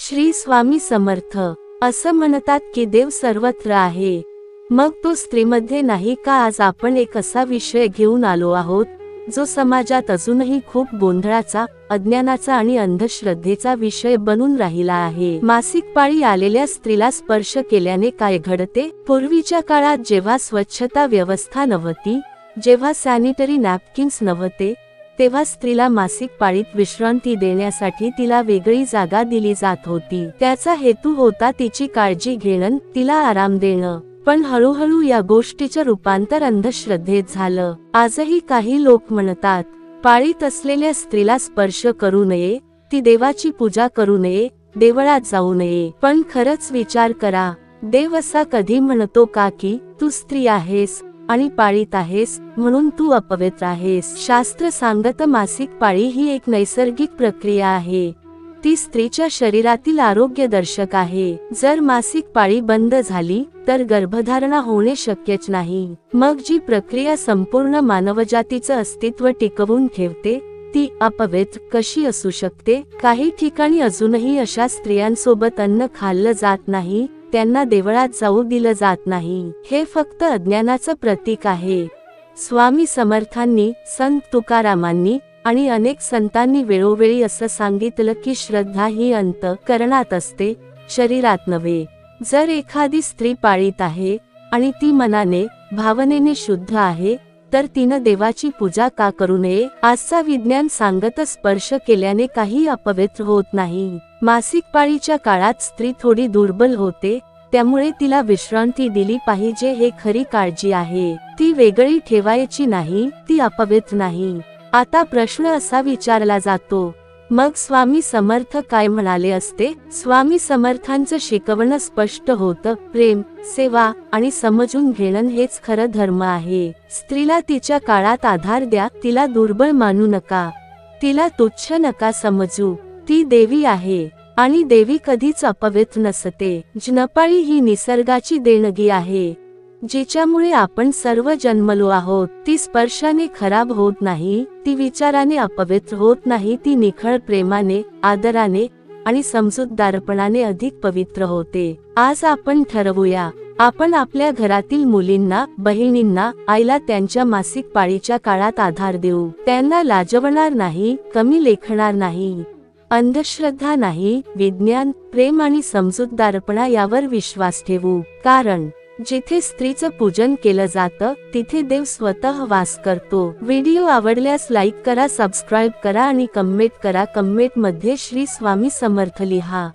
श्री स्वामी समर्थ असं म्हणतात की देव सर्वत्र आहे, मग तो स्त्रीमध्ये नाही का? आज आपण एक असा विषय घेऊन आलो आहोत जो समाजात अजूनही खूप गोंधळाचा, अज्ञानाचा आणि अंधश्रद्धेचा विषय बनून राहिला आहे। मासिक पाळी आलेल्या स्त्रीला स्पर्श केल्याने काय घडते? पूर्वीच्या काळात जेव्हा स्वच्छता व्यवस्था नव्हती, जेव्हा सॅनिटरी नॅपकिन्स नव्हते, तेव्हा स्त्रीला मासिक पाळीत विश्रांती देण्यासाठी तिला वेगळी जागा दिली जात होती। त्याचा हेतू होता तिची काळजी घेणं, तिला आराम देणं। पण हळूहळू या गोष्टीचं रूपांतर अंधश्रद्धेत झालं। आजही काही लोक म्हणतात, पाळीत असलेल्या स्त्रीला स्पर्श करू नये, ती देवाची पूजा करू नये, देवळात जाऊ नये। पण खरंच विचार करा, देव असा कधी म्हणतो का की तू स्त्री आहेस आणि पाळीत आहेस म्हणून तू अपवित्र आहेस? शास्त्र सांगत मासिक पाळी ही एक नैसर्गिक प्रक्रिया आहे, ती स्त्रीच्या शरीरातील आरोग्य दर्शक आहे। जर मासिक पाळी बंद झाली तर गर्भधारणा होणे शक्यच नाही। मग जी प्रक्रिया संपूर्ण मानवजातीचं अस्तित्व टिकवून ठेवते ती अपवित्र कशी असू शकते? काही ठिकाणी अजूनही अशा स्त्रियांसोबत अन्न खाल्लं जात नाही, त्यांना देवळात जाऊ दिलं जात नाही। हे फक्त अज्ञानाचं प्रतीक आहे। स्वामी समर्थांनी, संत तुकारामांनी आणि अनेक संतांनी वेळोवेळी असं सांगितलं की श्रद्धा ही अंतःकरणात असते, शरीरात नव्हे। जर एखादी स्त्री पाळीत आहे आणि ती मनाने, भावनेने शुद्ध आहे, तर तिनं देवाची पूजा का करू नये? आजचा विज्ञान सांगत स्पर्श केल्याने काही अपवित्र होत नाही। मासिक पाळीच्या काळात स्त्री थोडी दुर्बल होते, त्यामुळे तिला विश्रांती दिली पाहिजे, हे खरी काळजी आहे। ती वेगळी ठेवायची नाही, ती अपवित्र नाही। आता प्रश्न असा विचारला जातो, मग स्वामी समर्थ काय म्हणाले असते? स्वामी समर्थांचं शिकवणं स्पष्ट होतं, प्रेम, सेवा आणि समजून घेणं हेच खरं धर्म आहे। स्त्रीला तिच्या काळात आधार द्या, तिला दुर्बळ मानू नका, तिला तुच्छ नका समजू। ती देवी आहे आणि देवी कधीच अपवित्र नसते। जनपाळी ही निसर्गाची देणगी आहे, जिच्यामुळे आपण सर्व जन्मलो आहोत। ती स्पर्शाने खराब होत नाही, ती विचाराने अपवित्र होत नाही, ती निखळ प्रेमाने, आदराने आणि समजूतदारपणाने अधिक पवित्र होते। आज आपण ठरवूया, आपण आपल्या घरातील मुलींना, बहिणींना, आईला त्यांच्या मासिक पाळीच्या काळात आधार देऊ। त्यांना लाजवणार नाही, कमी लेखणार नाही, अंधश्रद्धा नाही, विज्ञान, प्रेम आणि समजूतदारपणा यावर विश्वास ठेवू। कारण जिथे स्त्रीचं पूजन केलं जातं तिथे देव स्वतः वास करतो। व्हिडिओ आवडल्यास लाईक करा, सबस्क्राईब करा आणि कमेंट करा। कमेंट मध्ये श्री स्वामी समर्थ लिहा।